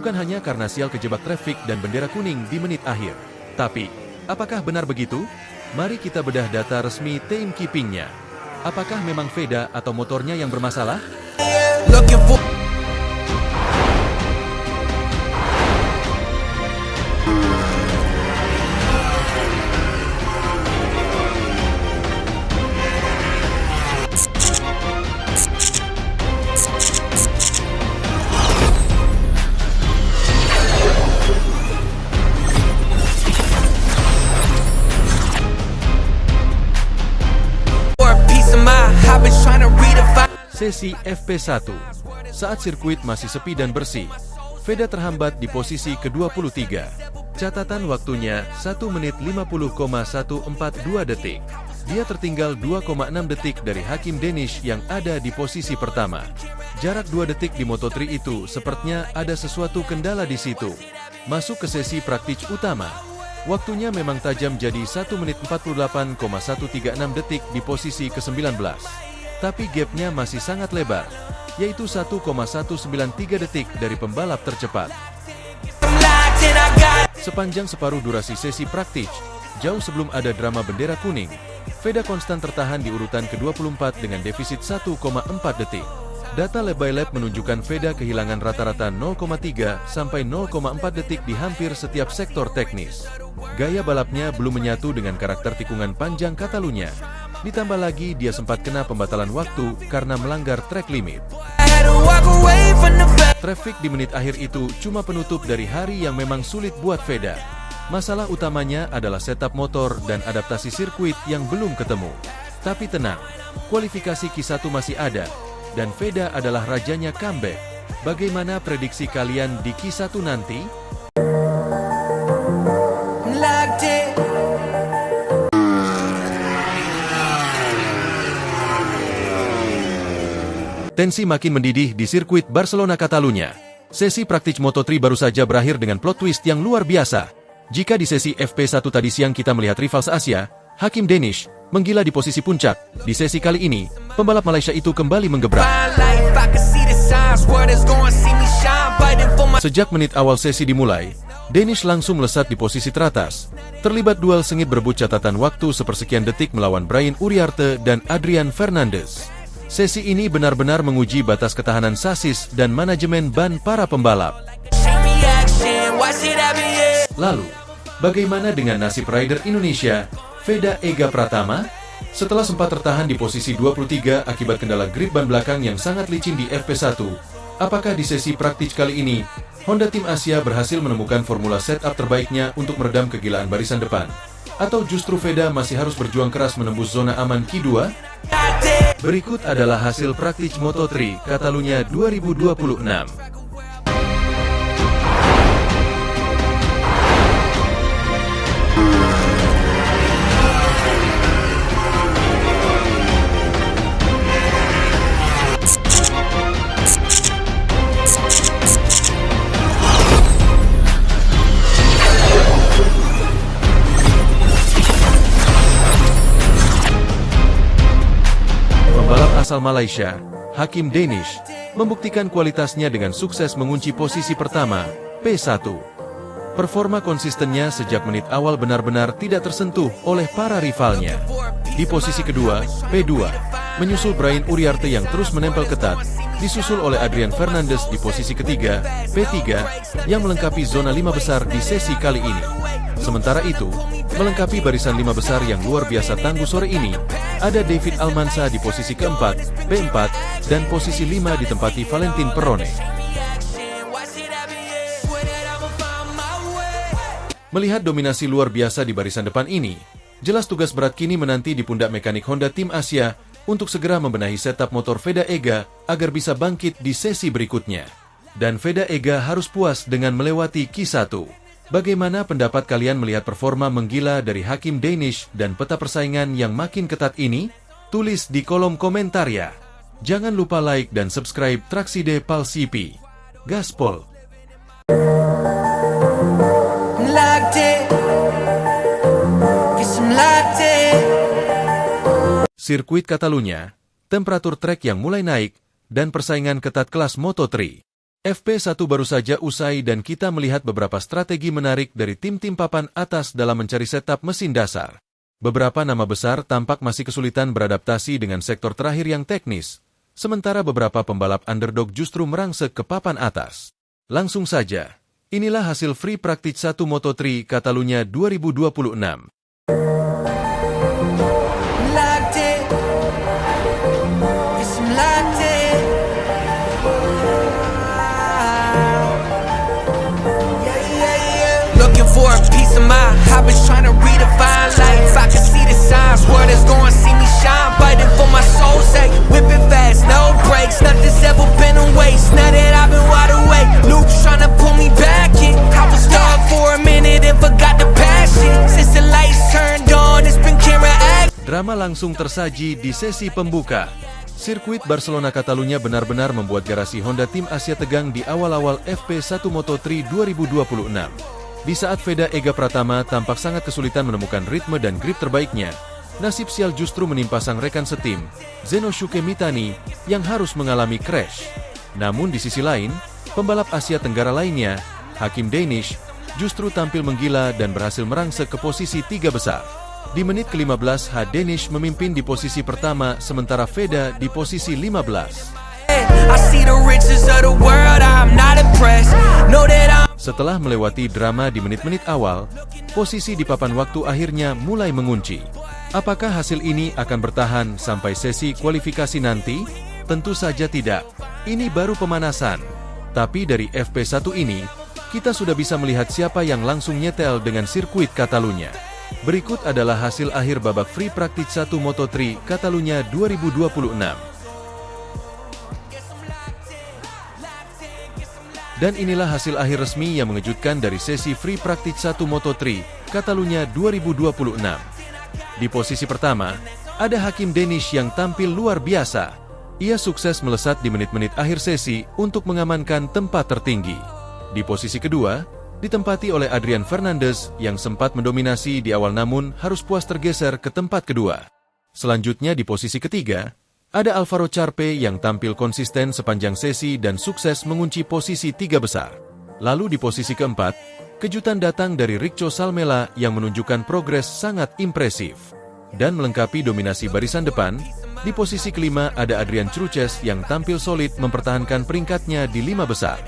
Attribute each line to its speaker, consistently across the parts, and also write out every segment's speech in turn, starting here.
Speaker 1: bukan hanya karena sial kejebak trafik dan bendera kuning di menit akhir. Tapi, apakah benar begitu? Mari kita bedah data resmi timekeeping-nya. Apakah memang Veda atau motornya yang bermasalah? Sesi FP1. Saat sirkuit masih sepi dan bersih, Veda terhambat di posisi ke-23. Catatan waktunya 1 menit 50,142 detik. Dia tertinggal 2,6 detik dari Hakim Danish yang ada di posisi pertama. Jarak 2 detik di Moto3 itu sepertinya ada sesuatu kendala di situ. Masuk ke sesi praktis utama. Waktunya memang tajam jadi 1 menit 48,136 detik di posisi ke-19. Tapi gapnya masih sangat lebar, yaitu 1,193 detik dari pembalap tercepat. Sepanjang separuh durasi sesi praktis, jauh sebelum ada drama bendera kuning, Veda konstan tertahan di urutan ke-24 dengan defisit 1,4 detik. Data lap by lap menunjukkan Veda kehilangan rata-rata 0,3 sampai 0,4 detik di hampir setiap sektor teknis. Gaya balapnya belum menyatu dengan karakter tikungan panjang Catalunya. Ditambah lagi dia sempat kena pembatalan waktu karena melanggar track limit. Traffic di menit akhir itu cuma penutup dari hari yang memang sulit buat Veda. Masalah utamanya adalah setup motor dan adaptasi sirkuit yang belum ketemu. Tapi tenang, kualifikasi Q1 masih ada, dan Veda adalah rajanya comeback. Bagaimana prediksi kalian di Q1 nanti? Tensi makin mendidih di sirkuit Barcelona Catalunya. Sesi praktis Moto3 baru saja berakhir dengan plot twist yang luar biasa. Jika di sesi FP1 tadi siang kita melihat rival se-Asia, Hakim Danish, menggila di posisi puncak, di sesi kali ini, pembalap Malaysia itu kembali menggebrak. Sejak menit awal sesi dimulai, Danish langsung melesat di posisi teratas. Terlibat duel sengit berebut catatan waktu sepersekian detik melawan Brian Uriarte dan Adrian Fernandez. Sesi ini benar-benar menguji batas ketahanan sasis dan manajemen ban para pembalap. Lalu, bagaimana dengan nasib rider Indonesia, Veda Ega Pratama? Setelah sempat tertahan di posisi 23 akibat kendala grip ban belakang yang sangat licin di FP1, apakah di sesi praktis kali ini, Honda Tim Asia berhasil menemukan formula setup terbaiknya untuk meredam kegilaan barisan depan? Atau justru Veda masih harus berjuang keras menembus zona aman Q2? Berikut adalah hasil praktis Moto3 Catalunya 2026. Asal Malaysia, Hakim Danish, membuktikan kualitasnya dengan sukses mengunci posisi pertama, P1. Performa konsistennya sejak menit awal benar-benar tidak tersentuh oleh para rivalnya. Di posisi kedua, P2, menyusul Brian Uriarte yang terus menempel ketat, disusul oleh Adrian Fernandez di posisi ketiga, P3, yang melengkapi zona 5 besar di sesi kali ini. Sementara itu, melengkapi barisan 5 besar yang luar biasa tangguh sore ini, ada David Almansa di posisi keempat, P4, dan posisi 5 ditempati Valentin Perrone. Melihat dominasi luar biasa di barisan depan ini, jelas tugas berat kini menanti di pundak mekanik Honda Tim Asia untuk segera membenahi setup motor Veda Ega agar bisa bangkit di sesi berikutnya. Dan Veda Ega harus puas dengan melewati Q1. Bagaimana pendapat kalian melihat performa menggila dari Hakim Danish dan peta persaingan yang makin ketat ini? Tulis di kolom komentar ya. Jangan lupa like dan subscribe Trakside Palsipi. Gaspol. Sirkuit Catalunya, temperatur trek yang mulai naik, dan persaingan ketat kelas Moto3. FP1 baru saja usai dan kita melihat beberapa strategi menarik dari tim-tim papan atas dalam mencari setup mesin dasar. Beberapa nama besar tampak masih kesulitan beradaptasi dengan sektor terakhir yang teknis, sementara beberapa pembalap underdog justru merangsek ke papan atas. Langsung saja, inilah hasil Free Practice 1 Moto3 Catalunya 2026.
Speaker 2: For a piece of mind, I've been trying to redefine life. I can see the signs, world is gonna see me shine. Fighting for my soul's sake, whipping fast, no brakes. Nothing's ever been a waste. Now that I've been wide awake, Luke's trying to pull me back in. I was stuck for a minute and forgot the passion. Since the lights turned on, it's been camera action.
Speaker 1: Drama langsung tersaji di sesi pembuka. Sirkuit Barcelona Catalunya benar-benar membuat garasi Honda Tim Asia tegang di awal-awal FP1 Moto3 2026. Di saat Veda Ega Pratama tampak sangat kesulitan menemukan ritme dan grip terbaiknya, nasib sial justru menimpa sang rekan setim, Zenosuke Mitani, yang harus mengalami crash. Namun di sisi lain, pembalap Asia Tenggara lainnya, Hakim Danish, justru tampil menggila dan berhasil merangsek ke posisi 3 besar. Di menit ke-15, Danish memimpin di posisi pertama, sementara Veda di posisi 15. Setelah melewati drama di menit-menit awal, posisi di papan waktu akhirnya mulai mengunci. Apakah hasil ini akan bertahan sampai sesi kualifikasi nanti? Tentu saja tidak. Ini baru pemanasan. Tapi dari FP1 ini, kita sudah bisa melihat siapa yang langsung nyetel dengan sirkuit Catalunya. Berikut adalah hasil akhir babak Free Practice 1 Moto3 Catalunya 2026. Dan inilah hasil akhir resmi yang mengejutkan dari sesi Free Practice 1 Moto3 Catalunya 2026. Di posisi pertama, ada Hakim Danish yang tampil luar biasa. Ia sukses melesat di menit-menit akhir sesi untuk mengamankan tempat tertinggi. Di posisi kedua, ditempati oleh Adrian Fernandez yang sempat mendominasi di awal namun harus puas tergeser ke tempat kedua. Selanjutnya di posisi ketiga, ada Alvaro Charpe yang tampil konsisten sepanjang sesi dan sukses mengunci posisi 3 besar. Lalu di posisi keempat, kejutan datang dari Richo Salmela yang menunjukkan progres sangat impresif. Dan melengkapi dominasi barisan depan, di posisi kelima ada Adrian Chruches yang tampil solid mempertahankan peringkatnya di 5 besar.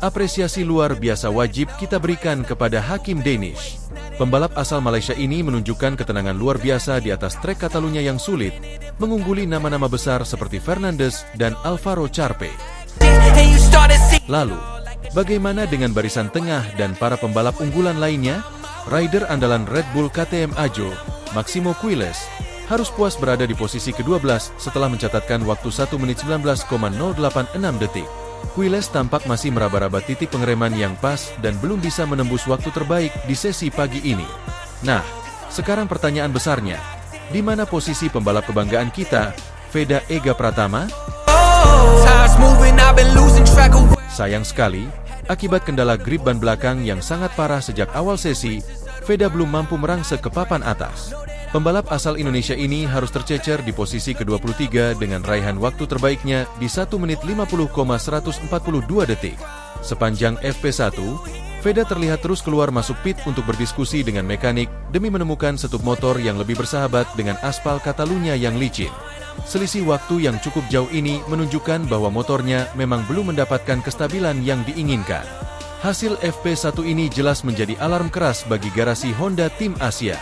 Speaker 1: Apresiasi luar biasa wajib kita berikan kepada Hakim Danish. Pembalap asal Malaysia ini menunjukkan ketenangan luar biasa di atas trek Catalunya yang sulit, mengungguli nama-nama besar seperti Fernandez dan Alvaro Charpe. Lalu, bagaimana dengan barisan tengah dan para pembalap unggulan lainnya? Rider andalan Red Bull KTM Ajo, Maximo Quiles, harus puas berada di posisi ke-12 setelah mencatatkan waktu 1 menit 19,086 detik. Quiles tampak masih meraba-raba titik pengereman yang pas dan belum bisa menembus waktu terbaik di sesi pagi ini. Nah, sekarang pertanyaan besarnya, di mana posisi pembalap kebanggaan kita, Veda Ega Pratama? Sayang sekali, akibat kendala grip ban belakang yang sangat parah sejak awal sesi, Veda belum mampu merangsek ke papan atas. Pembalap asal Indonesia ini harus tercecer di posisi ke-23 dengan raihan waktu terbaiknya di 1 menit 50,142 detik. Sepanjang FP1, Veda terlihat terus keluar masuk pit untuk berdiskusi dengan mekanik demi menemukan setup motor yang lebih bersahabat dengan aspal Catalunya yang licin. Selisih waktu yang cukup jauh ini menunjukkan bahwa motornya memang belum mendapatkan kestabilan yang diinginkan. Hasil FP1 ini jelas menjadi alarm keras bagi garasi Honda Tim Asia.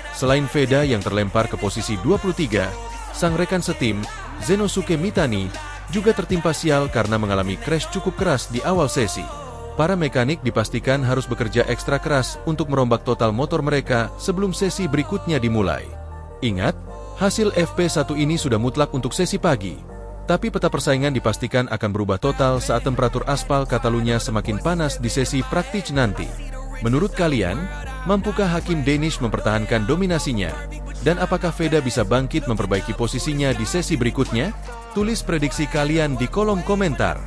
Speaker 1: Selain Veda yang terlempar ke posisi 23, sang rekan setim, Zenosuke Mitani, juga tertimpa sial karena mengalami crash cukup keras di awal sesi. Para mekanik dipastikan harus bekerja ekstra keras untuk merombak total motor mereka sebelum sesi berikutnya dimulai. Ingat, hasil FP1 ini sudah mutlak untuk sesi pagi, tapi peta persaingan dipastikan akan berubah total saat temperatur aspal Catalunya semakin panas di sesi praktis nanti. Menurut kalian, mampukah Hakim Danish mempertahankan dominasinya? Dan apakah Veda bisa bangkit memperbaiki posisinya di sesi berikutnya? Tulis prediksi kalian di kolom komentar.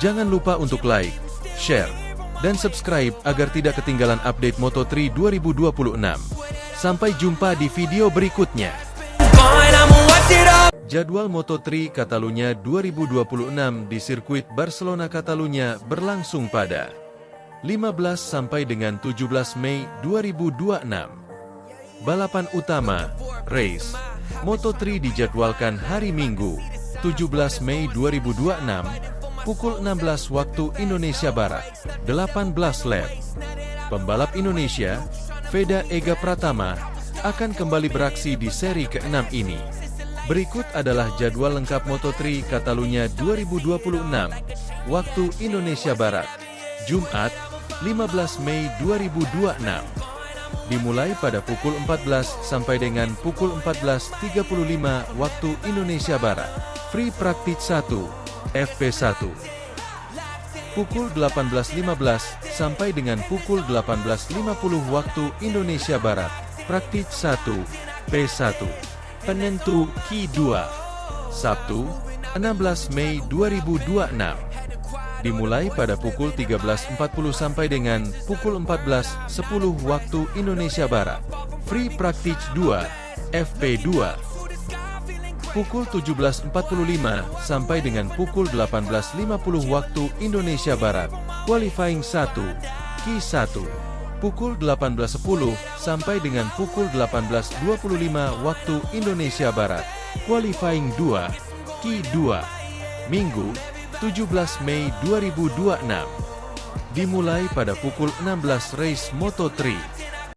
Speaker 1: Jangan lupa untuk like, share, dan subscribe agar tidak ketinggalan update Moto3 2026. Sampai jumpa di video berikutnya. Jadwal Moto3 Catalunya 2026 di sirkuit Barcelona Catalunya berlangsung pada 15 sampai dengan 17 Mei 2026. Balapan utama, race, Moto3 dijadwalkan hari Minggu, 17 Mei 2026, pukul 16 waktu Indonesia Barat, 18 lap. Pembalap Indonesia, Veda Ega Pratama, akan kembali beraksi di seri ke-6 ini. Berikut adalah jadwal lengkap Moto3 Catalunya 2026, waktu Indonesia Barat, Jumat, 15 Mei 2026. Dimulai pada pukul 14 sampai dengan pukul 14.35 waktu Indonesia Barat. Free Practice 1, FP1. Pukul 18.15 sampai dengan pukul 18.50 waktu Indonesia Barat. Praktik 1, P1. Penentu Q2. Sabtu, 16 Mei 2026. Dimulai pada pukul 13.40 sampai dengan pukul 14.10 waktu Indonesia Barat. Free Practice 2, FP2. Pukul 17.45 sampai dengan pukul 18.50 waktu Indonesia Barat. Qualifying 1, Q1. Pukul 18.10 sampai dengan pukul 18.25 waktu Indonesia Barat. Qualifying 2, Q2. Minggu, 17 Mei 2026. Dimulai pada pukul 16 race Moto3.